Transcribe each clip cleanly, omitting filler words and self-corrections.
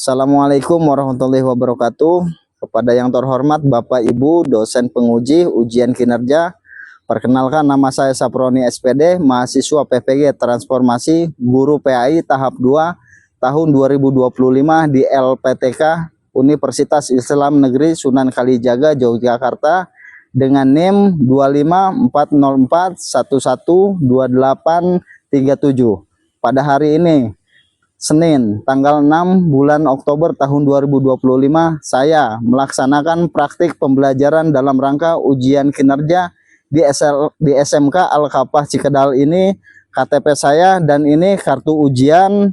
Assalamualaikum warahmatullahi wabarakatuh. Kepada yang terhormat Bapak Ibu dosen penguji ujian kinerja, perkenalkan nama saya Saproni SPD, mahasiswa PPG Transformasi Guru PAI tahap 2 tahun 2025 di LPTK Universitas Islam Negeri Sunan Kalijaga Yogyakarta dengan NIM 25404112837. Pada hari ini Senin tanggal 6 bulan Oktober tahun 2025, saya melaksanakan praktik pembelajaran dalam rangka ujian kinerja di SMK Al-Kafah Cikedal ini. KTP saya dan ini kartu ujian,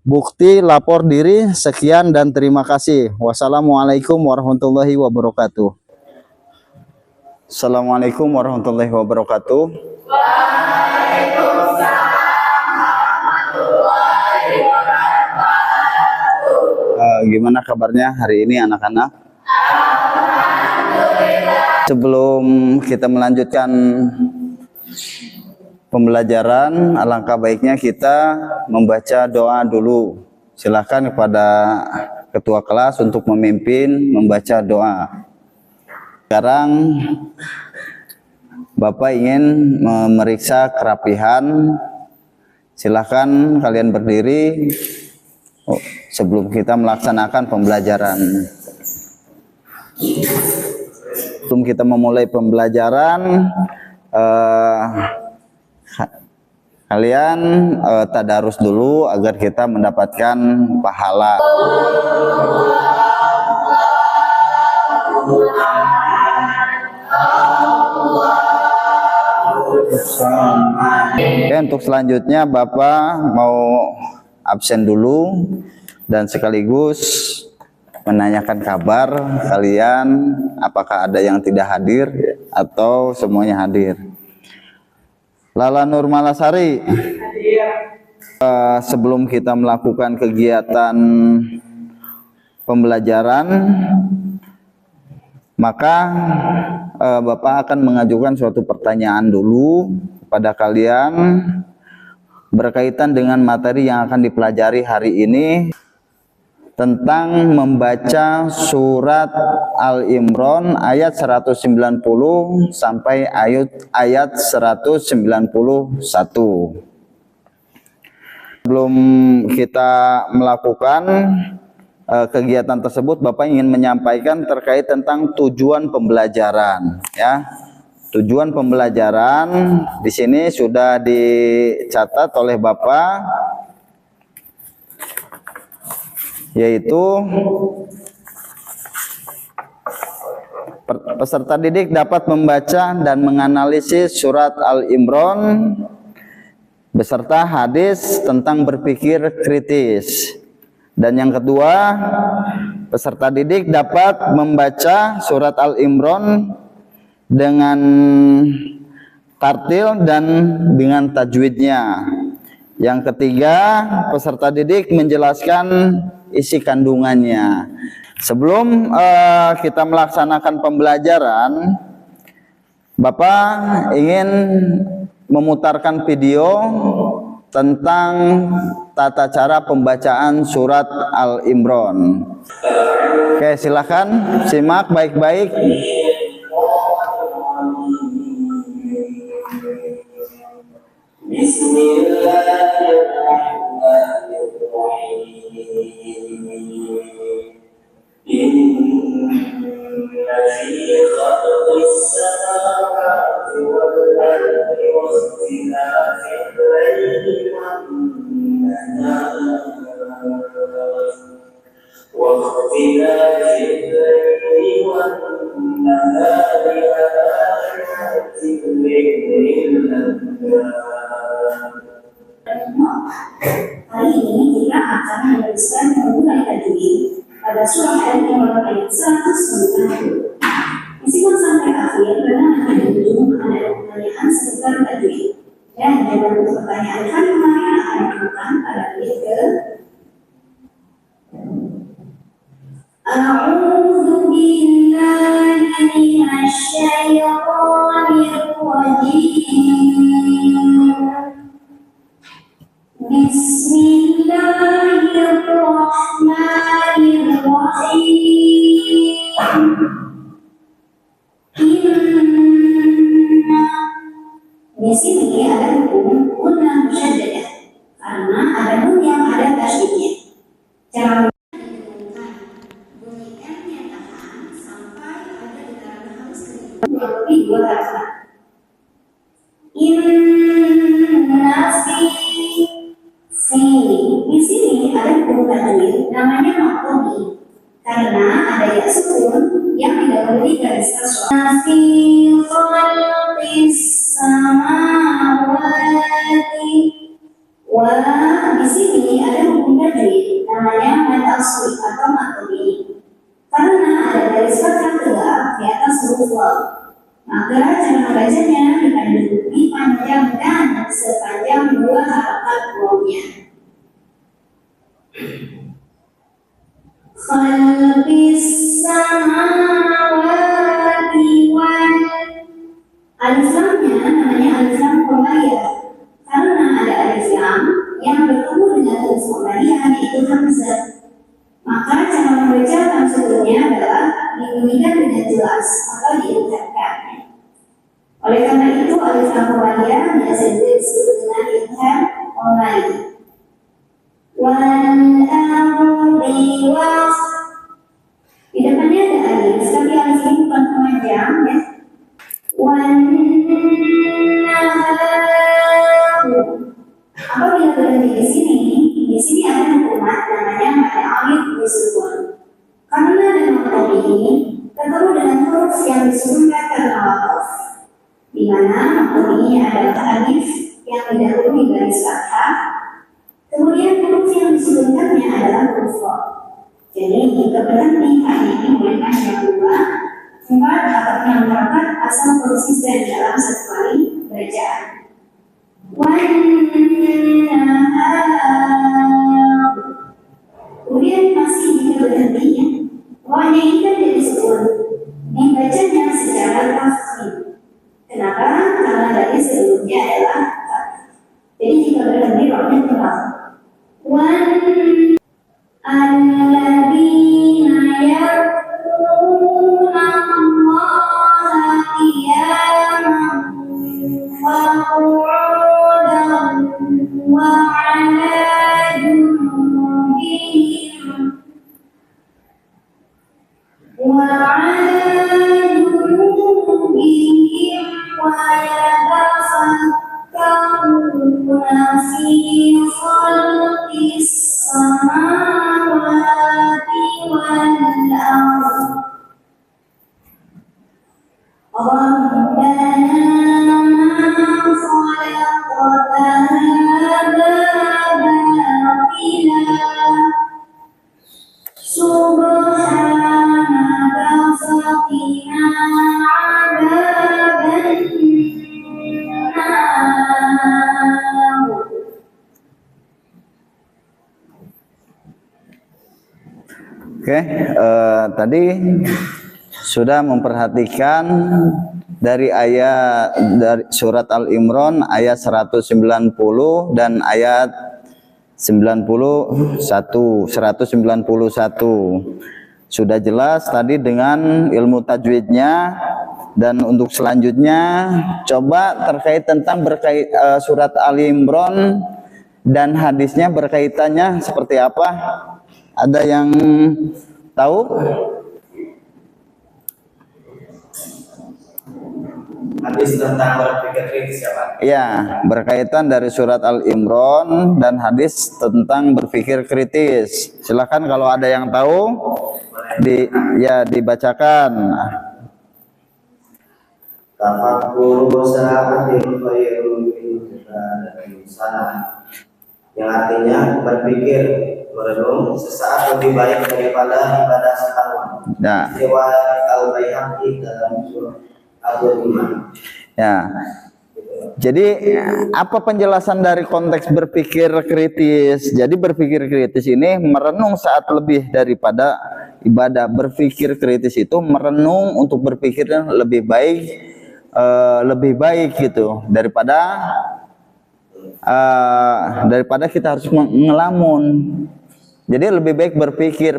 bukti lapor diri. Sekian dan terima kasih. Wassalamualaikum warahmatullahi wabarakatuh. Assalamualaikum warahmatullahi wabarakatuh. Waalaikumsalam. Gimana kabarnya hari ini anak-anak? Sebelum kita melanjutkan pembelajaran, alangkah baiknya kita membaca doa dulu. Silakan kepada ketua kelas untuk memimpin membaca doa. Sekarang Bapak ingin memeriksa kerapihan. Silakan kalian berdiri sebelum kita melaksanakan pembelajaran. Sebelum kita memulai pembelajaran, kalian tadarus dulu agar kita mendapatkan pahala. Oke, untuk selanjutnya Bapak mau absen dulu dan sekaligus menanyakan kabar kalian, apakah ada yang tidak hadir atau semuanya hadir. Lala Nur Malasari, sebelum kita melakukan kegiatan pembelajaran, maka Bapak akan mengajukan suatu pertanyaan dulu kepada kalian berkaitan dengan materi yang akan dipelajari hari ini tentang membaca surat Al-Imran ayat 190 sampai ayat 191. Sebelum kita melakukan kegiatan tersebut, Bapak ingin menyampaikan terkait tentang tujuan pembelajaran, ya. Tujuan pembelajaran di sini sudah dicatat oleh Bapak, yaitu peserta didik dapat membaca dan menganalisis surat Al-Imran beserta hadis tentang berpikir kritis. Dan yang kedua, peserta didik dapat membaca surat Al-Imran dengan tartil dan dengan tajwidnya. Yang ketiga, peserta didik menjelaskan isi kandungannya. Sebelum kita melaksanakan pembelajaran, Bapak ingin memutarkan video tentang tata cara pembacaan surat Al-Imran. Oke, silakan simak baik-baik. Hari ini kita akan meneruskan memulai tajwid pada surah Al-Imran ayat 190. Meskipun sampai akhir karena akan berujung ada pertanyaan seputar tajwid. Dan jawaban pertanyaan kalimat akan ditemukan pada menit ke A'udzu billahi minasy syaithanir rajim. Bismillahirrahmanirrahim. Inna. Di sini ada hukum guna musyaddadah karena ada nun yang ada tasydidnya. Cara bunyi M-nya tahan sampai ada getaran halus kurang lebih 2 kata. Inna fi. Di sini ada hukum tajwid namanya maqami karena ada ya sukun yang didahului garis kasroh. Fi khalqis samawati. Wah, di sini ada hukum tajwid namanya mad asli atau maqami karena ada garis fathah tegak di atas huruf waw. Maka cara membacanya dengan dipanjangkan sepanjang 2 harakat wawnya. Khalqis samawati wal. Alif lamnya namanya alif lam qamariyah karena ada alif lam yang bertemu dengan alif qamariyah yaitu hamzah. Maka cara membaca hamzahnya adalah dibunyikan dengan jelas atau diucapkan. Oleh karena itu alif lam qamariyah biasa disebut dengan idgham qamari. Wal ardi wa. Di depannya ada alif, tapi alif ini bukan panjang ya. Wan nahar. Apabila berhenti di sini ada hukuman namanya mad alif disukun. Karena dengan huruf ini ketemu dengan huruf yang disurunkan karena wakaf, di mana huruf ini adalah alif yang didahului garis fathah, kemudian huruf yang disurunkannya adalah huruf waw. Jadi jika berhenti hanya ini boleh panjang 2, 4 atau 6 harakat asal konsisten dalam satu kali bacaan. Wan nahar. Kemudian masih jika berhentinya, wawnya ini kan jadi sukun, dibacanya secara tafkhim. Kenapa? Karena dari sebelumnya adalah jadi jika berhenti wawnya tebal. Wan alladzina yarjuna Allaha qiyaman wa qu'udan wa 'ala junubihim wa 'ala junubihim wa yatafakkaruna fi khalqis samawati wal ardh. Rabbana ma khalaqta hadza batila subhanaka faqina 'adzaban nar. Oke, tadi sudah memperhatikan dari surat Al-Imran ayat 190 dan ayat 191. Sudah jelas tadi dengan ilmu tajwidnya, dan untuk selanjutnya coba terkait tentang surat Al-Imran dan hadisnya berkaitannya seperti apa? Ada yang tahu? Hadis tentang berpikir kritis ya Pak? Ya, berkaitan dari surat Al-Imran dan hadis tentang berpikir kritis. Silakan kalau ada yang tahu dibacakan. Tafakkur sa'atin khairun min ibadatin sana, yang artinya berpikir, merenung sesaat lebih baik daripada ibadah setahun. Nah, Riwayat Al-Baihaqi dalam surah Al-Iman. ya. Jadi apa penjelasan dari konteks berpikir kritis? Jadi berpikir kritis ini merenung saat lebih daripada ibadah. Berpikir kritis itu merenung untuk berpikir lebih baik gitu daripada kita harus ngelamun. Jadi lebih baik berpikir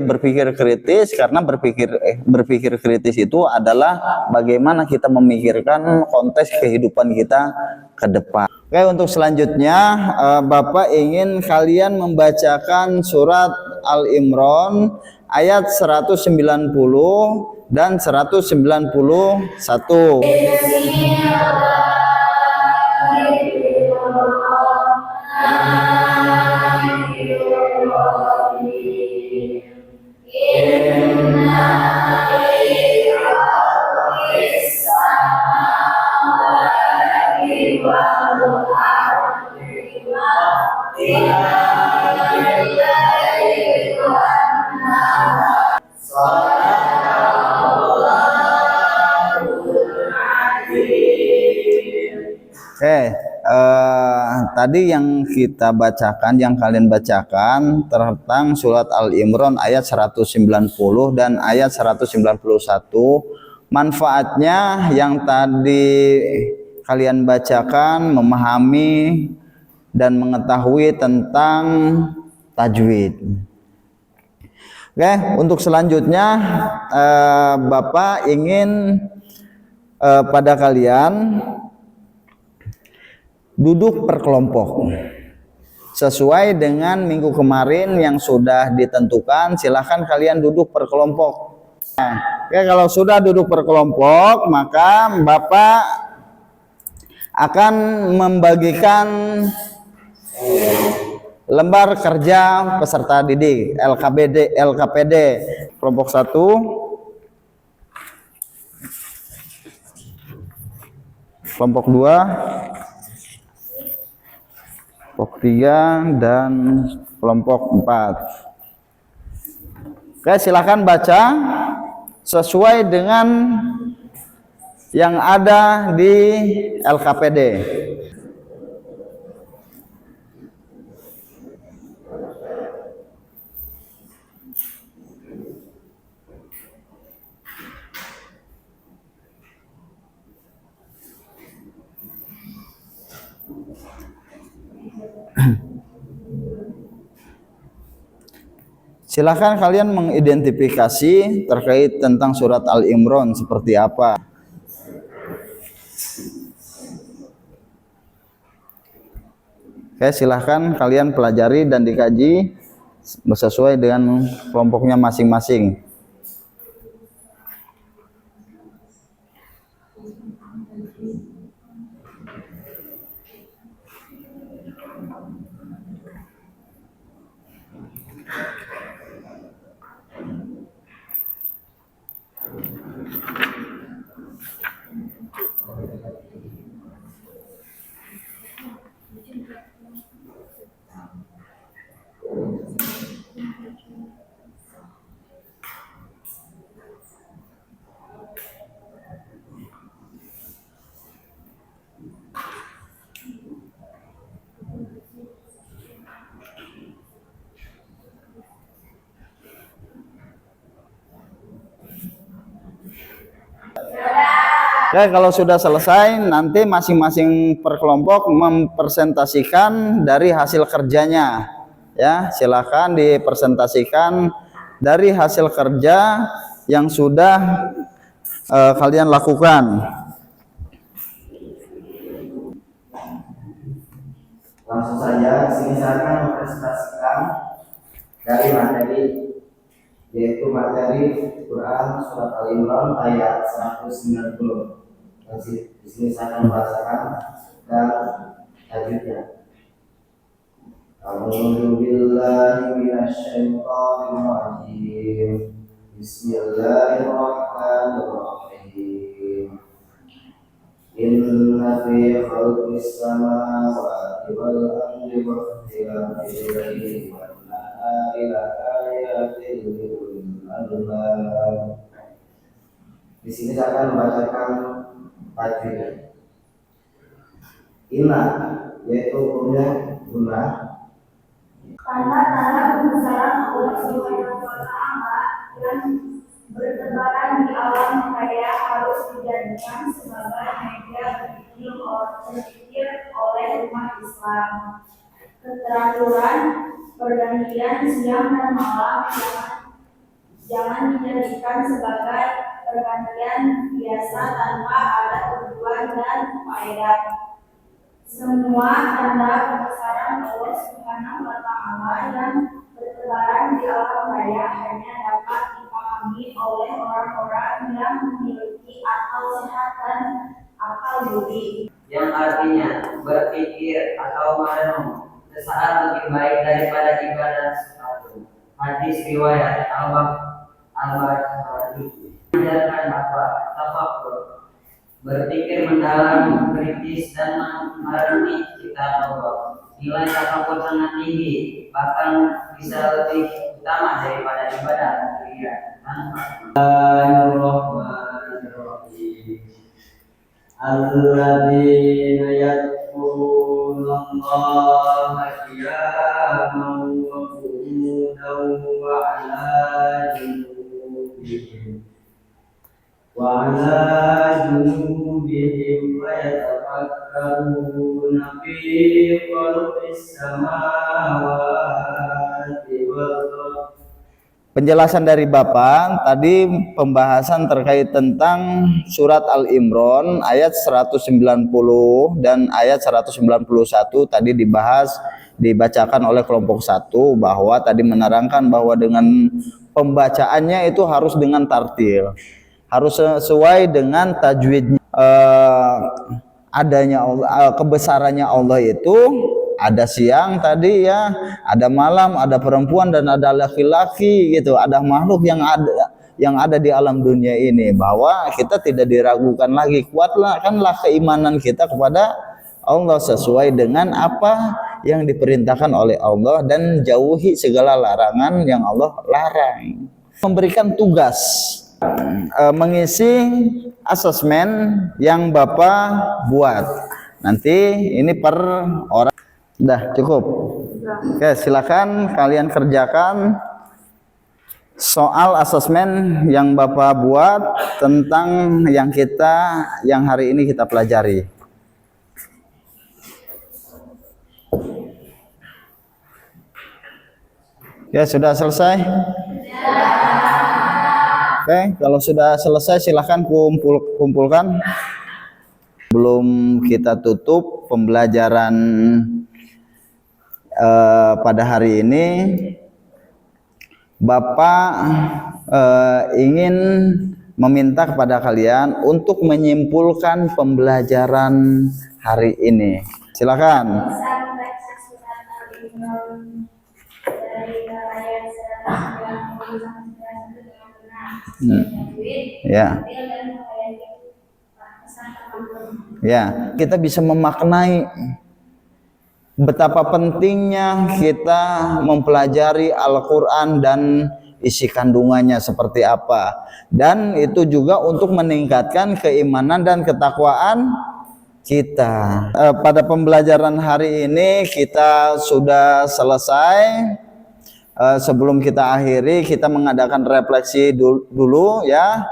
kritis, karena berpikir kritis itu adalah bagaimana kita memikirkan konteks kehidupan kita ke depan. Oke, untuk selanjutnya Bapak ingin kalian membacakan surat Al-Imran ayat 190 dan 191. Oke, tadi yang kita bacakan, yang kalian bacakan tentang surat Al-Imran ayat 190 dan ayat 191. Manfaatnya yang tadi kalian bacakan, memahami dan mengetahui tentang tajwid. Oke, untuk selanjutnya Bapak ingin pada kalian duduk per kelompok sesuai dengan minggu kemarin yang sudah ditentukan. Silahkan kalian duduk per kelompok. Oke, kalau sudah duduk per kelompok, maka Bapak akan membagikan lembar kerja peserta didik LKPD kelompok 1, kelompok 2, kelompok 3, dan kelompok 4. Oke, silakan baca sesuai dengan yang ada di LKPD. Silahkan kalian mengidentifikasi terkait tentang surat Al-Imran seperti apa. Oke, silahkan kalian pelajari dan dikaji sesuai dengan kelompoknya masing-masing. Oke, kalau sudah selesai, nanti masing-masing per kelompok mempresentasikan dari hasil kerjanya. Ya, silakan dipresentasikan dari hasil kerja yang sudah kalian lakukan. Langsung saja, sini saya akan mempresentasikan dari materi, yaitu materi Quran surat Al-Imran ayat 190. Dan di sini saya akan membacakan dan tajwidnya. A'udzu billahi minasyaitonir rajim. Bismillahirrahmanirrahim. Inna fi khalqis samawati wal ardi wa ikhtilafil laili wan nahari la ayatin liulil albab. Di sini saya akan membacakan tajwid. Inna, yaitu hukumnya guna. Tanda-tanda kebesaran Allah Subhanahu wa Ta'ala yang bertebaran di alam raya harus dijadikan sebagai media berpikir oleh umat Islam. Keteraturan Pergantian siang dan malam jangan dijadikan sebagai pergantian biasa tanpa ada tujuan dan faedah. Semua tanda kebesaran Allah Subhanahu wa Ta'ala yang bertebaran di alam raya hanya dapat dipahami oleh orang-orang yang memiliki akal sehat dan akal budi. Yang artinya berpikir atau merenung sesaat lebih baik daripada ibadah satu. Hadis riwayat Al-Bukhari mengajarkan bahwa tafakkur, berpikir mendalam, kritis dan merenungi ciptaan Allah. Nilai tafakkur sangat tinggi, bahkan bisa lebih utama daripada ibadah ria. Alladzina yadhkuruna Allaha qiyaman wa qu'udan wa 'ala junubihim wa yatafakkaruna fi khalqis samawati wal ardh. Penjelasan dari Bapak tadi pembahasan terkait tentang surat Al-Imran ayat 190 dan ayat 191 tadi dibacakan oleh kelompok 1 bahwa tadi menerangkan bahwa dengan pembacaannya itu harus dengan tartil, harus sesuai dengan tajwidnya. Adanya Allah, kebesarannya Allah itu ada siang tadi ya, ada malam, ada perempuan dan ada laki-laki gitu, ada makhluk yang ada di alam dunia ini, bahwa kita tidak diragukan lagi, kuatkanlah keimanan kita kepada Allah sesuai dengan apa yang diperintahkan oleh Allah dan jauhi segala larangan yang Allah larang. Memberikan tugas mengisi asesmen yang Bapak buat. Nanti ini per orang. Udah cukup. Oke, silakan kalian kerjakan soal asesmen yang Bapak buat tentang yang hari ini kita pelajari. Ya, sudah selesai? Oke, kalau sudah selesai silakan kumpulkan. Belum kita tutup pembelajaran pada hari ini, Bapak ingin meminta kepada kalian untuk menyimpulkan pembelajaran hari ini. Silakan. Ya. Ya, kita bisa memaknai betapa pentingnya kita mempelajari Al-Quran dan isi kandungannya seperti apa. Dan itu juga untuk meningkatkan keimanan dan ketakwaan kita. Pada pembelajaran hari ini kita sudah selesai. Sebelum kita akhiri, kita mengadakan refleksi dulu ya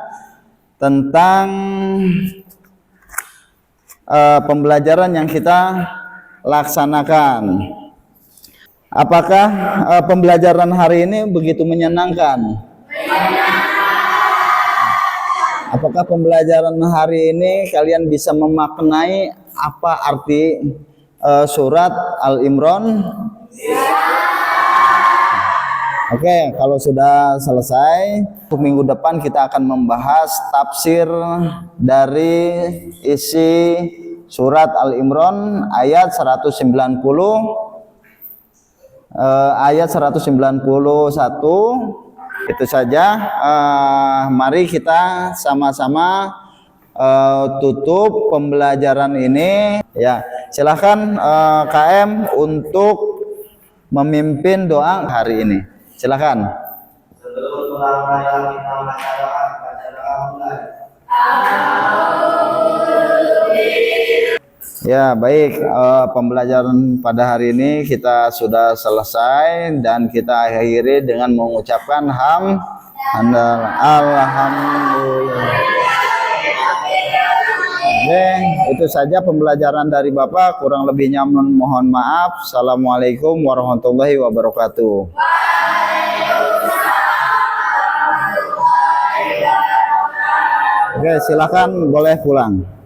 tentang pembelajaran yang kita laksanakan. Apakah pembelajaran hari ini begitu menyenangkan? Apakah pembelajaran hari ini kalian bisa memaknai apa arti surat Al-Imran? Oke, kalau sudah selesai, untuk minggu depan kita akan membahas tafsir dari isi surat Al-Imran ayat 190 ayat 191. Itu saja. Mari kita sama-sama tutup pembelajaran ini ya. Silahkan KM untuk memimpin doa hari ini. Silakan. Sebelum mulai kita baca doa mulai. Ya, baik, pembelajaran pada hari ini kita sudah selesai dan kita akhiri dengan mengucapkan alhamdulillah. Oke. Itu saja pembelajaran dari Bapak, kurang lebihnya mohon maaf. Assalamualaikum warahmatullahi wabarakatuh. Oke, silakan boleh pulang.